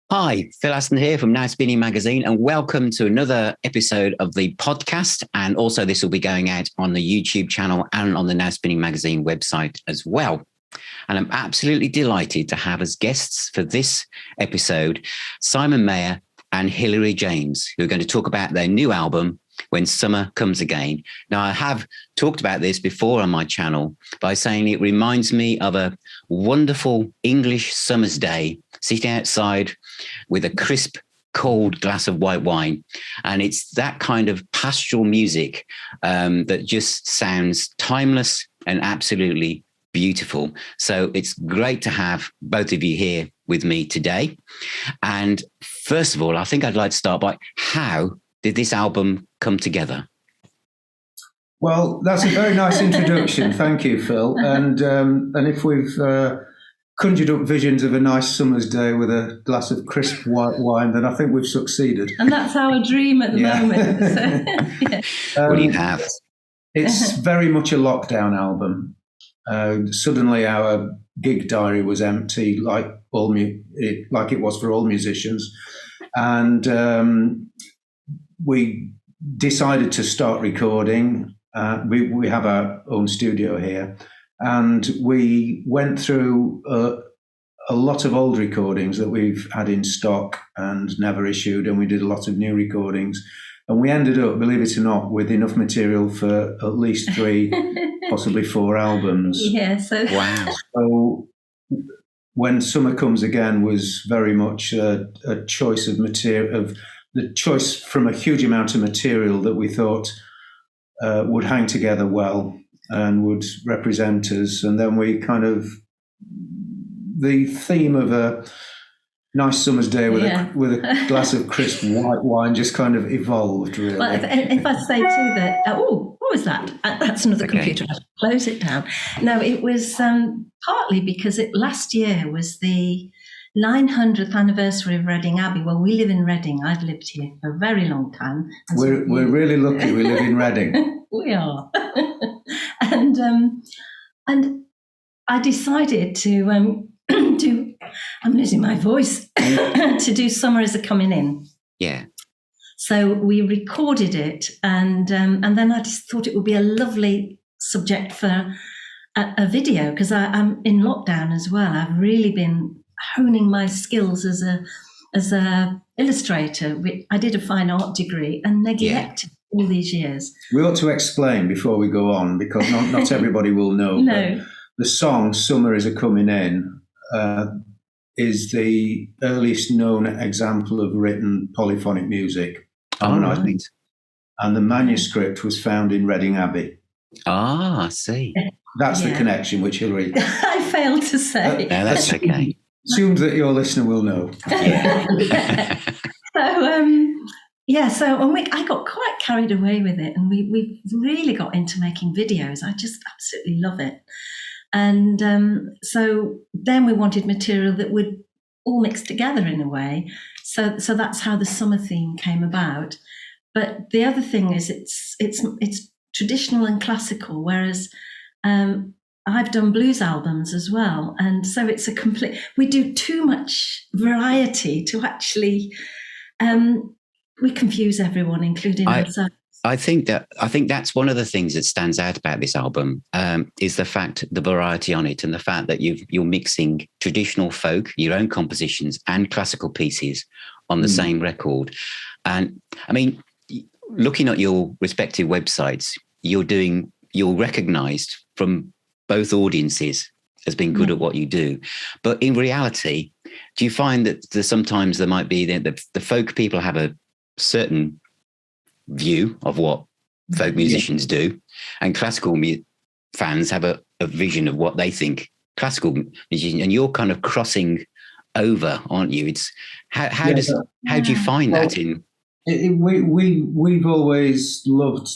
Hi, Phil Aston here from Now Spinning Magazine, and welcome to another episode of the podcast. And also, this will be going out on the YouTube channel and on the Now Spinning Magazine website as well. And I'm absolutely delighted to have as guests for this episode Simon Mayer and Hilary James, who are going to talk about their new album, When Summer Comes Again. Now, I have talked about this before on my channel by saying it reminds me of a wonderful English summer's day, sitting outside with a crisp, cold glass of white wine. And it's that kind of pastoral music that just sounds timeless and absolutely beautiful. So it's great to have both of you here with me today. And first of all, I think I'd like to start by, how did this album come together? Well, that's a very nice introduction. Thank you, Phil. And if we've conjured up visions of a nice summer's day with a glass of crisp white wine, then I think we've succeeded. And that's our dream at the moment. So, What do you have? It's very much a lockdown album. Suddenly our gig diary was empty, like it was for all musicians. And we decided to start recording. We have our own studio here. And we went through a lot of old recordings that we've had in stock and never issued, and we did a lot of new recordings. And we ended up, believe it or not, with enough material for at least 3, possibly 4 albums. yeah, so Wow. So When Summer Comes Again was very much a choice of material, the choice from a huge amount of material that we thought would hang together well and would represent us. And then we the theme of a nice summer's day with a glass of crisp white wine just kind of evolved, really. well, if I say too that, what was that? That's another Okay. computer. I'll close it down. No, it was partly because last year was the 900th anniversary of Reading Abbey. Well, we live in Reading. I've lived here for a very long time. And so We're really lucky we live in Reading. we are. and I decided to I'm losing my voice, to do Summer Is a Coming In. Yeah. So we recorded it, and then I just thought it would be a lovely subject for a video, because I'm in lockdown as well. I've really been honing my skills as a illustrator. I did a fine art degree and neglected all these years. We ought to explain before we go on, because not everybody will know. No. But the song Summer Is a Coming In is the earliest known example of written polyphonic music. Oh, right. And the manuscript was found in Reading Abbey. Ah, I see. That's the connection which Hilary I failed to say. No, that's okay. assumed that your listener will know. Yeah. So I got quite carried away with it, and we really got into making videos. I just absolutely love it. And so then we wanted material that would all mix together in a way. So that's how the summer theme came about. But the other thing is it's traditional and classical, whereas I've done blues albums as well. And so it's we do too much variety to actually, we confuse everyone, including ourselves. I think that's one of the things that stands out about this album, is the variety on it, and the fact that you're mixing traditional folk, your own compositions, and classical pieces on the same record. And I mean, looking at your respective websites, you're recognised from both audiences as being good at what you do. But in reality, do you find that sometimes there might be the folk people have a certain view of what folk musicians do, and classical fans have a vision of what they think classical musicians, and you're kind of crossing over, aren't you? It's how do you find that in? We've always loved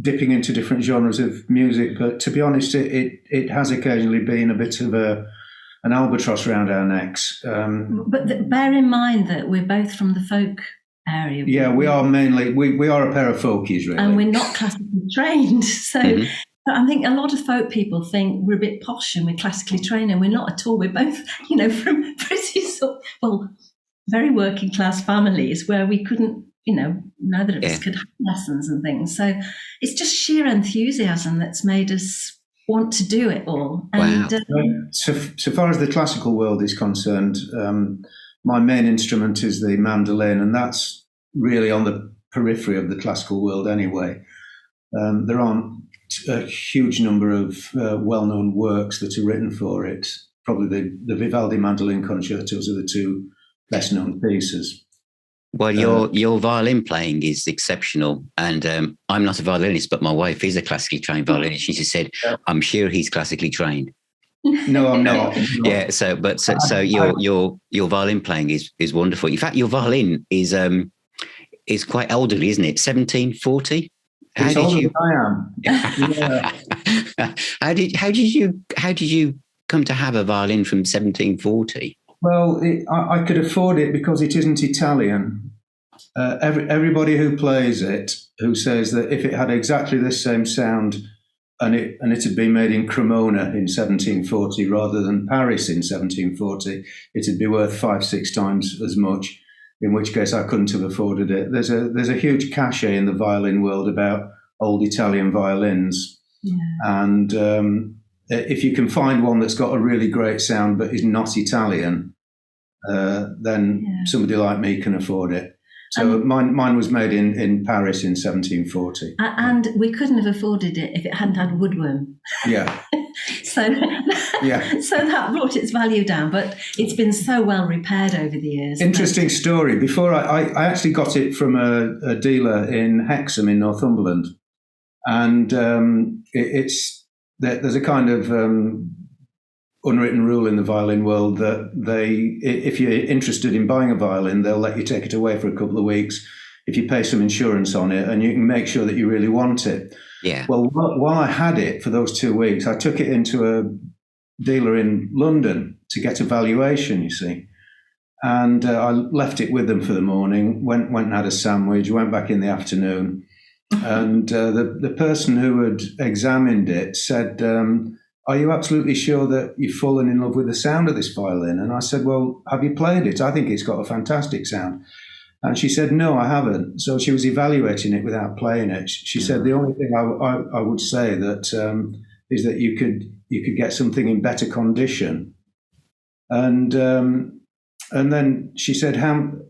dipping into different genres of music, but to be honest, it has occasionally been a bit of an albatross around our necks. But bear in mind that we're both from the folk area. Yeah, we are mainly, we are a pair of folkies, really. And we're not classically trained. So I think a lot of folk people think we're a bit posh and we're classically trained, and we're not at all. We're both, from pretty well, very working class families where we couldn't, neither of us could have lessons and things. So it's just sheer enthusiasm that's made us want to do it all. Wow. And so far as the classical world is concerned, my main instrument is the mandolin, and that's really on the periphery of the classical world anyway. There aren't a huge number of well-known works that are written for it. Probably the Vivaldi mandolin concertos are the two best-known pieces. Well, your violin playing is exceptional, and I'm not a violinist, but my wife is a classically trained violinist. She just said, "I'm sure he's classically trained." No, I'm not. Yeah. So your violin playing is wonderful. In fact, your violin is quite elderly, isn't it? 1740. It's older than I am. Yeah. How did you come to have a violin from 1740? Well, I could afford it because it isn't Italian. Everybody who plays it, who says that if it had exactly the same sound and it had been made in Cremona in 1740 rather than Paris in 1740, it'd be worth 5-6 times as much. In which case, I couldn't have afforded it. There's a huge cachet in the violin world about old Italian violins, and if you can find one that's got a really great sound but is not Italian, then somebody like me can afford it. So mine was made in Paris in 1740. And we couldn't have afforded it if it hadn't had woodworm. Yeah. So that brought its value down, but it's been so well repaired over the years. Interesting story. Before I actually got it from a dealer in Hexham in Northumberland, and there's a kind of unwritten rule in the violin world that if you're interested in buying a violin, they'll let you take it away for a couple of weeks if you pay some insurance on it and you can make sure that you really want it. Yeah. Well, while I had it for those 2 weeks, I took it into a dealer in London to get a valuation, you see. And I left it with them for the morning, went and had a sandwich, went back in the afternoon. And the person who had examined it said, "Are you absolutely sure that you've fallen in love with the sound of this violin?" And I said, "Well, have you played it? I think it's got a fantastic sound." And she said, "No, I haven't." So she was evaluating it without playing it. She said, "The only thing I would say that is that you could get something in better condition." And then she said,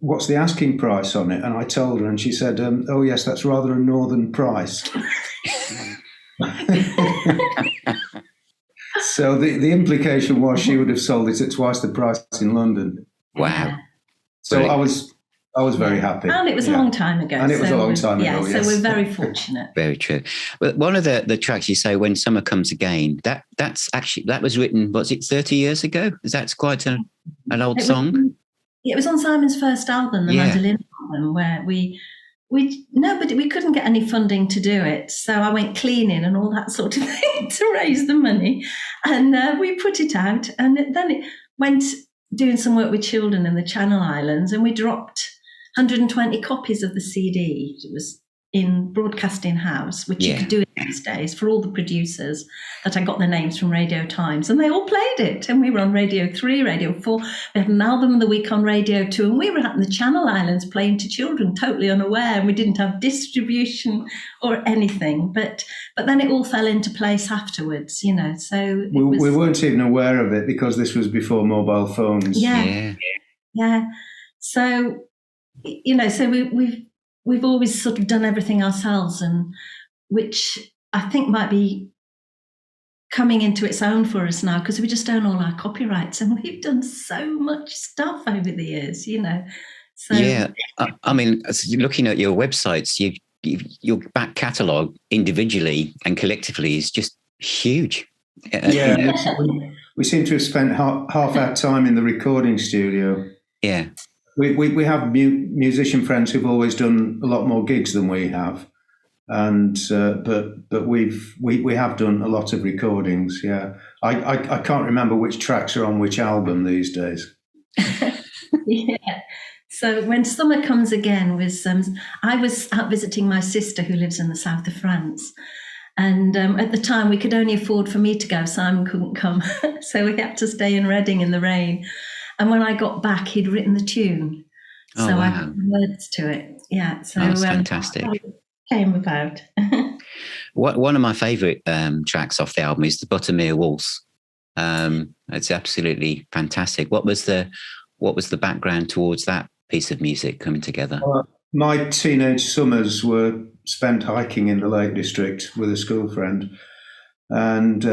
"What's the asking price on it?" And I told her, and she said, "Oh yes, that's rather a northern price." So the implication was she would have sold it at twice the price in London. Wow. So I was very happy. And it was a long time ago. And it was a long time ago, yes. So we're very fortunate. Very true. But one of the tracks you say, "When Summer Comes Again," that was written, was it 30 years ago? That's quite an old song. It was on Simon's first album, the Mandolin album, where we couldn't get any funding to do it. So I went cleaning and all that sort of thing to raise the money. And we put it out. And then it went doing some work with children in the Channel Islands. And we dropped 120 copies of the CD. It was in Broadcasting House, which you could do in these days for all the producers that I got their names from Radio Times. And they all played it. And we were on Radio 3, Radio 4. We had an album of the week on Radio 2. And we were out in the Channel Islands playing to children, totally unaware. And we didn't have distribution or anything. But then it all fell into place afterwards, So we weren't even aware of it because this was before mobile phones. Yeah. So, so we've always sort of done everything ourselves, and which I think might be coming into its own for us now because we just own all our copyrights, and we've done so much stuff over the years, So yeah, I mean, looking at your websites, your back catalogue individually and collectively is just huge. Yeah, we seem to have spent half our time in the recording studio. Yeah. We have musician friends who've always done a lot more gigs than we have, and but we have done a lot of recordings. Yeah, I can't remember which tracks are on which album these days. Yeah. So When Summer Comes Again was I was out visiting my sister who lives in the south of France, and at the time we could only afford for me to go. Simon couldn't come, so we had to stay in Reading in the rain. And when I got back, he'd written the tune. Oh, So I wow. put words to it. Yeah. So Oh, that's fantastic. that's how it came about. One of my favourite tracks off the album is the Buttermere Waltz. It's absolutely fantastic. What was the background towards that piece of music coming together? My teenage summers were spent hiking in the Lake District with a school friend. And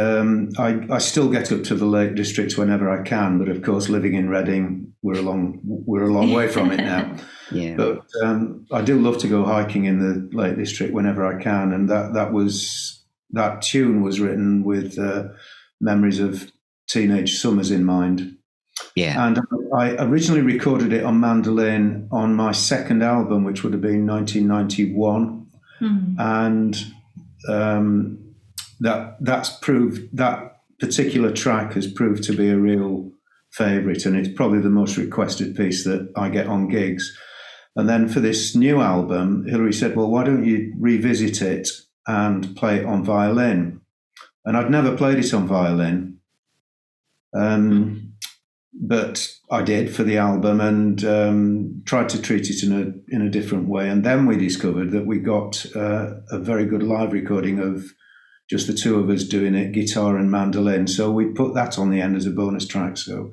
I still get up to the Lake District whenever I can, but of course, living in Reading, we're a long way from it now. Yeah. But I do love to go hiking in the Lake District whenever I can, and that tune was written with memories of teenage summers in mind. Yeah. And I originally recorded it on mandolin on my second album, which would have been 1991, and that's proved, that particular track has proved to be a real favourite, and it's probably the most requested piece that I get on gigs. And then for this new album, Hilary said, well, why don't you revisit it and play it on violin? And I'd never played it on violin, but I did for the album, and tried to treat it in a different way. And then we discovered that we got a very good live recording of just the two of us doing it, guitar and mandolin. So we put that on the end as a bonus track. So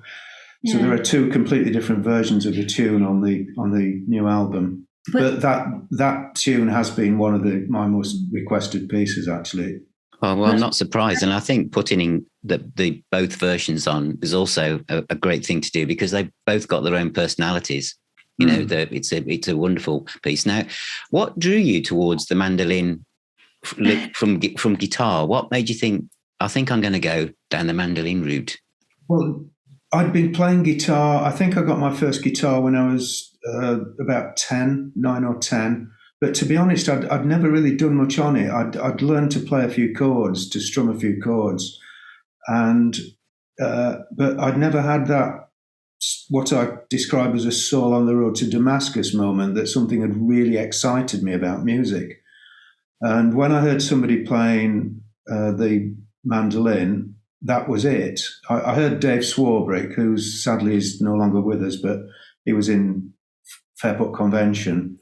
there are two completely different versions of the tune on the new album. But that tune has been one of my most requested pieces, actually. Oh, well, I'm not surprised. And I think putting in the both versions on is also a great thing to do, because they've both got their own personalities. You know, it's a wonderful piece. Now, what drew you towards the mandolin from guitar? What made you think, I think I'm going to go down the mandolin route? Well, I'd been playing guitar. I think I got my first guitar when I was about 9 or 10. But to be honest, I'd never really done much on it. I'd learned to play a few chords, to strum a few chords, but I'd never had that, what I describe as a soul on the road to Damascus moment, that something had really excited me about music. And when I heard somebody playing the mandolin, that was it. I heard Dave Swarbrick, who sadly is no longer with us, but he was in Fairport Convention,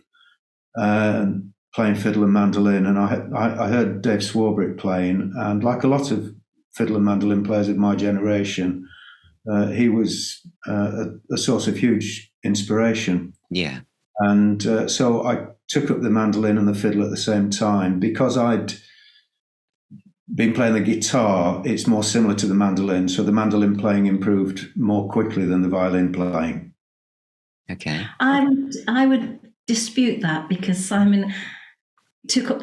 playing fiddle and mandolin. And I heard Dave Swarbrick playing, and like a lot of fiddle and mandolin players of my generation, he was a source of huge inspiration. Yeah. And so I took up the mandolin and the fiddle at the same time. Because I'd been playing the guitar, it's more similar to the mandolin. So the mandolin playing improved more quickly than the violin playing. Okay. I would dispute that, because Simon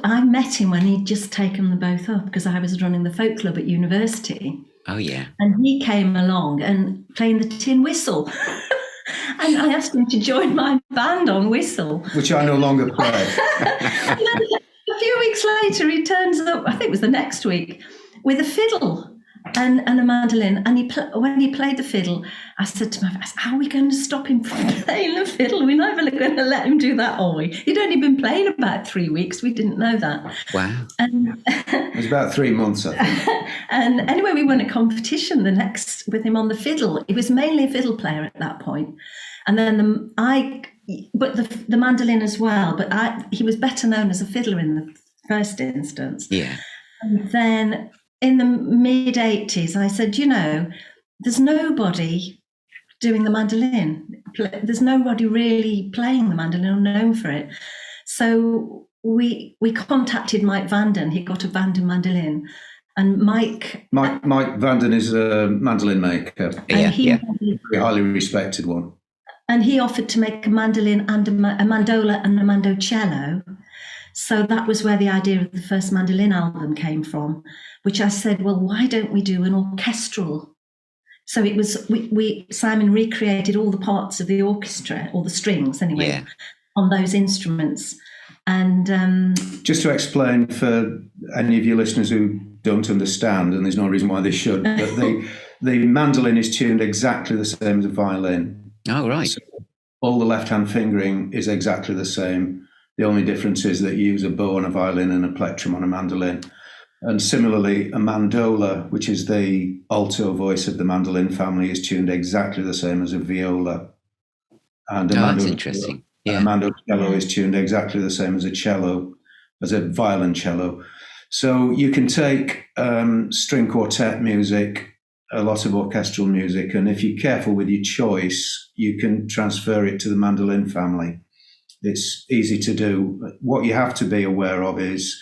I met him when he'd just taken them both up, because I was running the folk club at university. Oh, yeah. And he came along and playing the tin whistle. And I asked him to join my band on whistle, which I no longer play. A few weeks later, he turns up, I think it was the next week, with a fiddle and a mandolin. And when he played the fiddle, I said to my friend, how are we going to stop him from playing the fiddle? We're never going to let him do that, are we? He'd only been playing about 3 weeks. We didn't know that. Wow. It was about 3 months, I think. And anyway, we won a competition with him on the fiddle. He was mainly a fiddle player at that point. And then the mandolin as well. But he was better known as a fiddler in the first instance. Yeah. And then in the mid-'80s, I said, there's nobody doing the mandolin. There's nobody really playing the mandolin or known for it. So we contacted Mike Vanden. He got a Vanden mandolin. And Mike Vanden is a mandolin maker. A very highly respected one. And he offered to make a mandolin and a mandola and a mandocello. So that was where the idea of the first mandolin album came from, which I said, well, why don't we do an orchestral? So it was, Simon recreated all the parts of the orchestra, or the strings anyway, on those instruments. And just to explain for any of your listeners who don't understand, and there's no reason why they should, but the mandolin is tuned exactly the same as a violin. Oh, right. So all the left-hand fingering is exactly the same. The only difference is that you use a bow on a violin and a plectrum on a mandolin. And similarly, a mandola, which is the alto voice of the mandolin family, is tuned exactly the same as a viola. And a that's interesting. Yeah. A Mando cello is tuned exactly the same as a cello, as a violoncello. So you can take string quartet music, a lot of orchestral music, and if you're careful with your choice, you can transfer it to the mandolin family. It's easy to do. What you have to be aware of is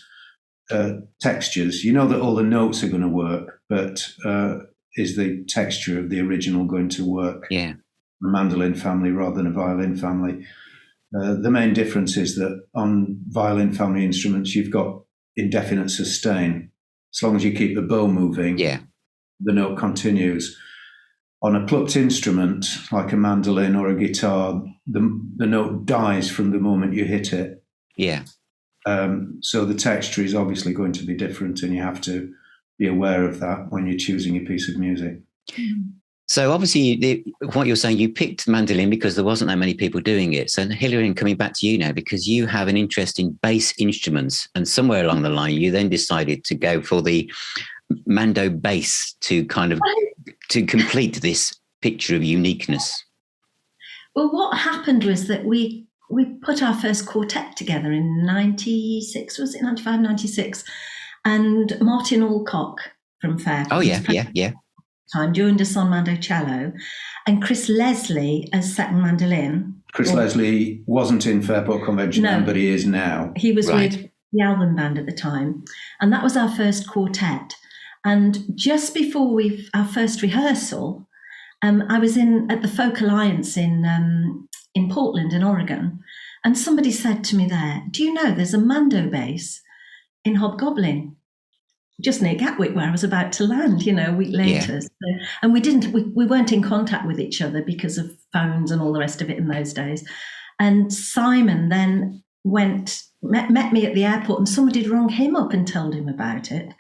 textures. You know that all the notes are going to work, but is the texture of the original going to work? Yeah. A mandolin family rather than a violin family. The main difference is that on violin family instruments, you've got indefinite sustain. As long as you keep the bow moving, the note continues. On a plucked instrument, like a mandolin or a guitar, the note dies from the moment you hit it. Yeah. So the texture is obviously going to be different, and you have to be aware of that when you're choosing a piece of music. So obviously, what you're saying, you picked mandolin because there wasn't that many people doing it. So Hilary, coming back to you now, because you have an interest in bass instruments, and somewhere along the line, you then decided to go for the Mando Bass to kind of to complete this picture of uniqueness. Well, what happened was that we put our first quartet together in 96, was it 95, 96? And Martin Alcock from Fairfield. Oh, yeah. Time joined us on Mando cello, and Chris Leslie as second mandolin. Chris Leslie wasn't in Fairport Convention then, but he is now. He was with the Album Band at the time, and that was our first quartet. And just before our first rehearsal, I was at the Folk Alliance in Portland, in Oregon, and somebody said to me there, "Do you know there's a Mando Bass in Hobgoblin?" Just near Gatwick, where I was about to land, a week later. Yeah. And we weren't in contact with each other because of phones and all the rest of it in those days. And Simon then met me at the airport, and somebody had rung him up and told him about it.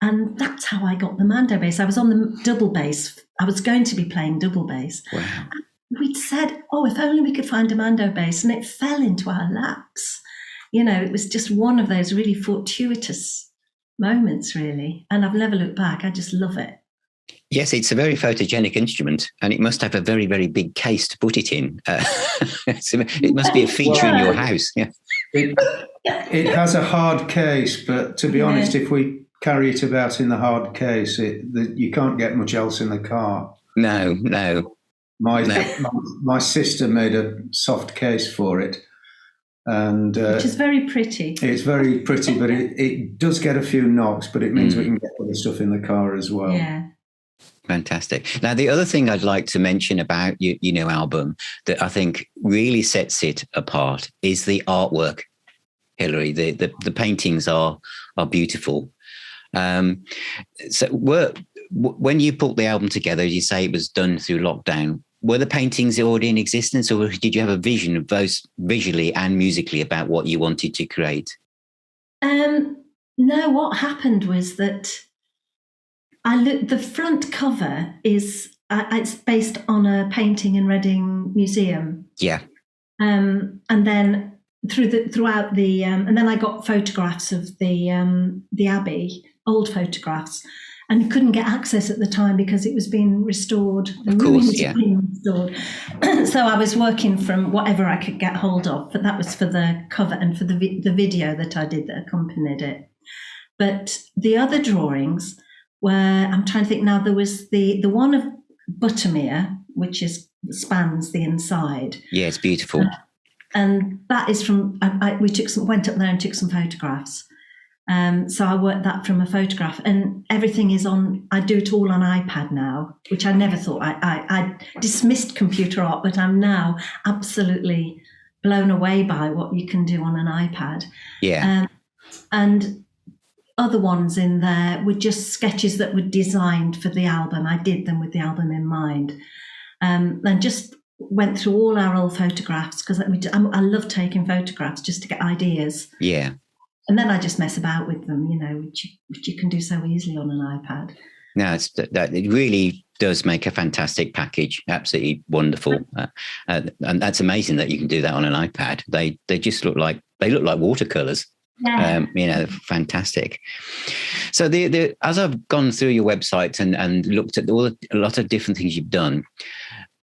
And that's how I got the Mando Bass. I was on the double bass. I was going to be playing double bass. Wow. And we'd said, if only we could find a Mando Bass, and it fell into our laps. It was just one of those really fortuitous moments, really, and I've never looked back. I just love it. Yes, it's a very photogenic instrument, and it must have a very, very big case to put it in. It must be a feature in your house. Yeah, it has a hard case, but to be honest, if we carry it about in the hard case, you can't get much else in the car. No. My sister made a soft case for it. And which is very pretty. It's very pretty, but it does get a few knocks, but it means we can get other stuff in the car as well. Yeah. Fantastic. Now, the other thing I'd like to mention about your album that I think really sets it apart is the artwork, Hilary. The paintings are beautiful. So when you put the album together, you say it was done through lockdown. Were the paintings already in existence, or did you have a vision of both visually and musically about what you wanted to create? No, what happened was that the front cover is it's based on a painting in Reading Museum. Yeah. And then throughout the and then I got photographs of the Abbey, old photographs. And couldn't get access at the time because it was being restored. The ruins were being restored. So I was working from whatever I could get hold of, but that was for the cover and for the video that I did that accompanied it. But the other drawings were, I'm trying to think now, there was the one of Buttermere, which spans the inside. Yeah, it's beautiful. And that is from, went up there and took some photographs. So I worked that from a photograph, and everything is I do it all on iPad now, which I never thought. I dismissed computer art, but I'm now absolutely blown away by what you can do on an iPad. Yeah. And other ones in there were just sketches that were designed for the album. I did them with the album in mind. And just went through all our old photographs because I love taking photographs just to get ideas. Yeah. And then I just mess about with them, which you can do so easily on an iPad. No, it really does make a fantastic package. Absolutely wonderful, and that's amazing that you can do that on an iPad. They just look like watercolors. Yeah. Fantastic. So as I've gone through your website and looked at a lot of different things you've done,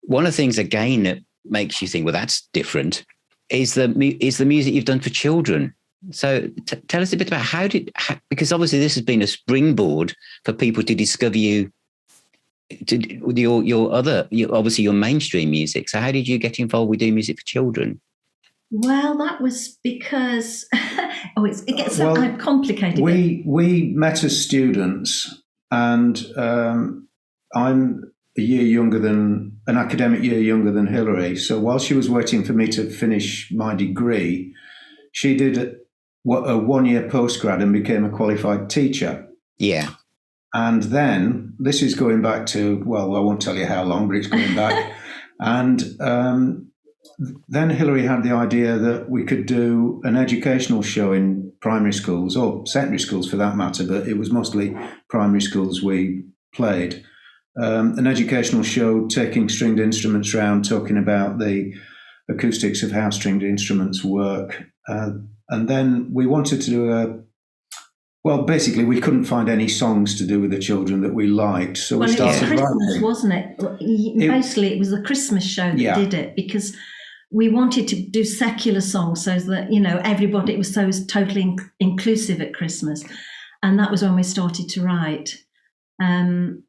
one of the things again that makes you think, well, that's different, is the music you've done for children. So tell us a bit about because obviously this has been a springboard for people to discover you, obviously your mainstream music. So how did you get involved with doing music for children? Well, that was because it gets complicated. We met as students, and I'm an academic year younger than Hilary. So while she was waiting for me to finish my degree, she did a 1-year postgrad and became a qualified teacher. Yeah. And then, this is going back to, well, I won't tell you how long, but it's going back. And then Hilary had the idea that we could do an educational show in primary schools, or secondary schools for that matter, but it was mostly primary schools we played. An educational show taking stringed instruments around, talking about the acoustics of how stringed instruments work. And then we wanted to do basically we couldn't find any songs to do with the children that we liked. So we started writing. It was Christmas, writing. Wasn't it? Basically, it was the Christmas show that did it, because we wanted to do secular songs so that, everybody, it was so totally inclusive at Christmas. And that was when we started to write. And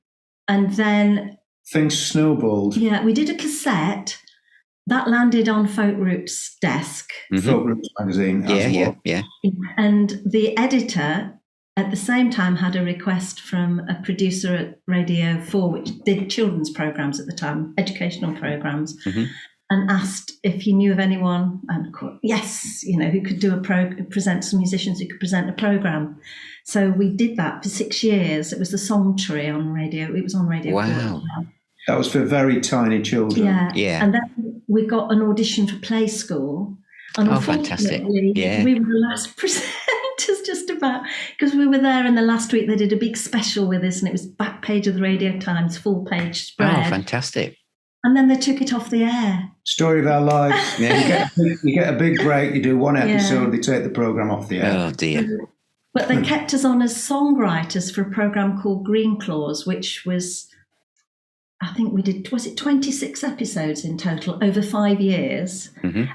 then things snowballed. Yeah, we did a cassette that landed on Folk Roots' desk. Mm-hmm. Folk Roots magazine. Yeah. And the editor at the same time had a request from a producer at Radio 4, which did children's programs at the time, educational programs, and asked if he knew of anyone, and of course, yes, who could do present some musicians who could present a program. So we did that for 6 years. It was the Song Tree on radio. It was on Radio 4. That was for very tiny children. Yeah. And then we got an audition for Play School. And fantastic. Yeah. We were the last presenters just about, because we were there, and the last week they did a big special with us, and it was back page of the Radio Times, full page spread. Oh, fantastic. And then they took it off the air. Story of our lives. Yeah. You get a big break, you do one episode, they take the programme off the air. Oh, dear. But they kept us on as songwriters for a programme called Green Claws, which was, I think we did, was it 26 episodes in total over 5 years?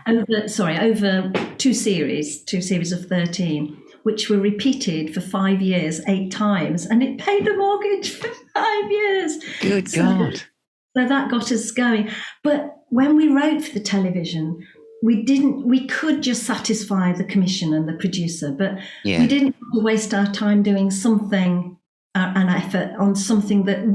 Over two series of 13, which were repeated for 5 years, 8 times, and it paid the mortgage for 5 years. Good God. So that got us going. But when we wrote for the television, we could just satisfy the commission and the producer, but we didn't want to waste our time doing something, an effort on something that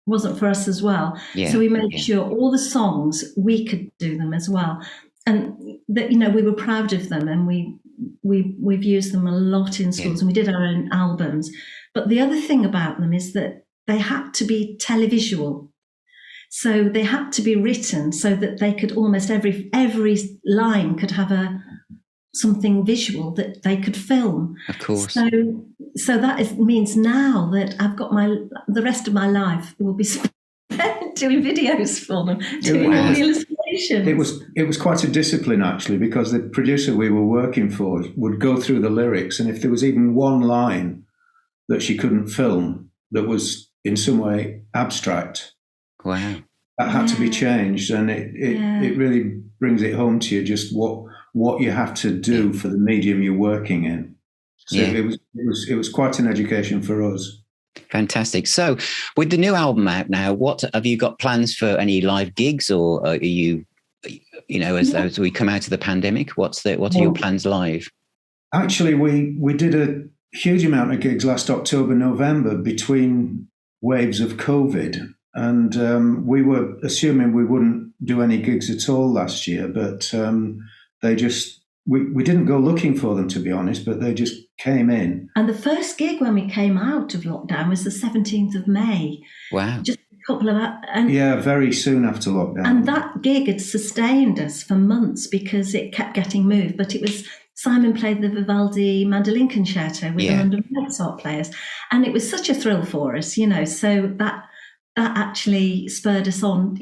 wasn't for us as well. So we made sure all the songs, we could do them as well. And that, we were proud of them, and we've used them a lot in schools, and we did our own albums. But the other thing about them is that they had to be televisual. So they had to be written so that they could almost every line could have something visual that they could film. Of course. So that means now that I've got the rest of my life will be spent doing videos for them, doing all the illustrations. It was quite a discipline, actually, because the producer we were working for would go through the lyrics, and if there was even one line that she couldn't film that was in some way abstract, that had to be changed. And it really brings it home to you just what you have to do for the medium you're working in. So it was quite an education for us. Fantastic. So with the new album out now, what have you got plans for? Any live gigs, or are you as we come out of the pandemic, what are your plans live? Actually, we did a huge amount of gigs last October, November, between waves of COVID. And we were assuming we wouldn't do any gigs at all last year, but we didn't go looking for them, to be honest, but they just came in. And the first gig when we came out of lockdown was the 17th of May. Wow. Just a couple of very soon after lockdown. And that gig had sustained us for months because it kept getting moved. But it was, Simon played the Vivaldi Mandolin Concerto with the London Mozart players. And it was such a thrill for us, so that actually spurred us on,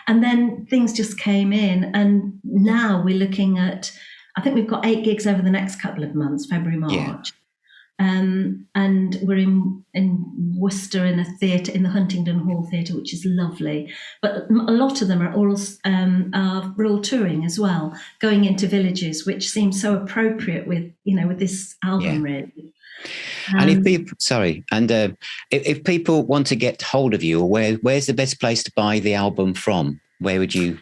and then things just came in, and now we're looking at, I think we've got 8 gigs over the next couple of months, February, March. And we're in Worcester in a theatre, in the Huntingdon Hall Theatre, which is lovely. But a lot of them are all touring as well, going into villages, which seems so appropriate with this album, really. And if people want to get hold of you, or where's the best place to buy the album from? Where would you?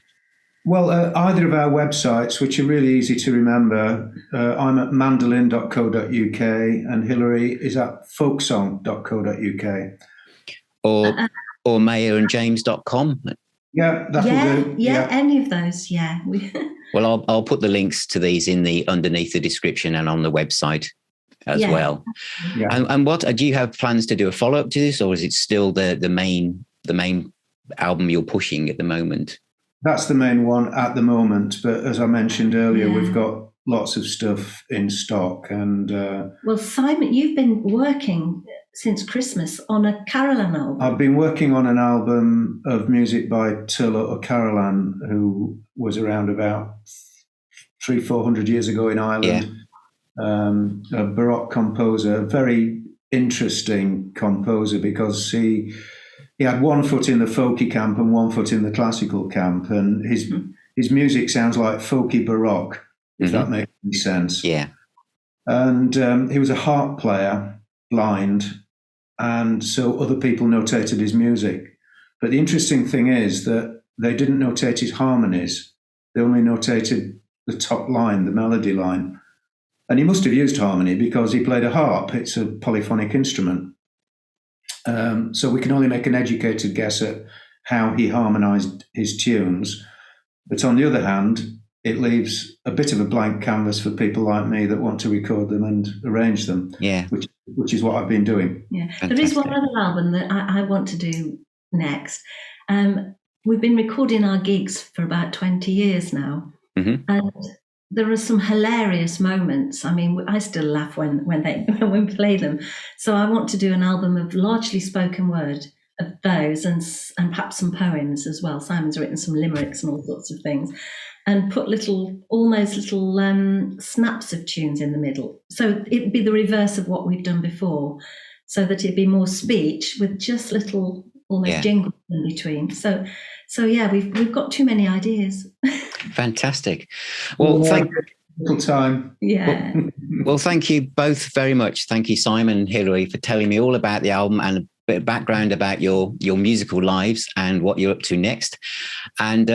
Well, either of our websites, which are really easy to remember. I'm at mandolin.co.uk and Hilary is at folksong.co.uk. Or mayerandjames.com. Yeah, that'll do. Yeah, any of those, yeah. Well, I'll put the links to these underneath the description and on the website as well. Yeah. And what do you have plans to do a follow-up to this, or is it still the main album you're pushing at the moment? That's the main one at the moment, but as I mentioned earlier, we've got lots of stuff in stock. And well, Simon, you've been working since Christmas on a Carolan album. I've been working on an album of music by Turlough O'Carolan, who was around about 300-400 years ago in Ireland. Yeah. A Baroque composer, a very interesting composer, because he had one foot in the folky camp and one foot in the classical camp, and his music sounds like folky Baroque, if that makes any sense. Yeah. And he was a harp player, blind, and so other people notated his music. But the interesting thing is that they didn't notate his harmonies. They only notated the top line, the melody line. And he must have used harmony because he played a harp. It's a polyphonic instrument. So we can only make an educated guess at how he harmonized his tunes. But on the other hand, it leaves a bit of a blank canvas for people like me that want to record them and arrange them, which is what I've been doing. Yeah. Fantastic. There is one other album that I want to do next. We've been recording our gigs for about 20 years now. And there are some hilarious moments. I mean, I still laugh when we play them. So I want to do an album of largely spoken word of those, and perhaps some poems as well. Simon's written some limericks and all sorts of things, and put almost little snaps of tunes in the middle. So it'd be the reverse of what we've done before, so that it'd be more speech with just little almost jingles in between. So yeah, we've got too many ideas. Fantastic. Well, thank time. Yeah. Well, thank you both very much. Thank you, Simon and Hilary, for telling me all about the album and a bit of background about your musical lives and what you're up to next. And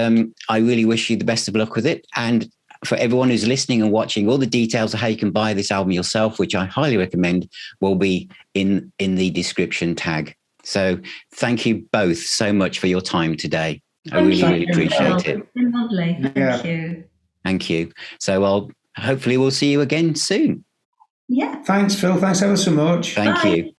I really wish you the best of luck with it. And for everyone who's listening and watching, all the details of how you can buy this album yourself, which I highly recommend, will be in the description tag. So thank you both so much for your time today. I really appreciate it. It's been lovely. Thank you. Thank you. So hopefully we'll see you again soon. Yeah. Thanks, Phil. Thanks ever so much. Thank you.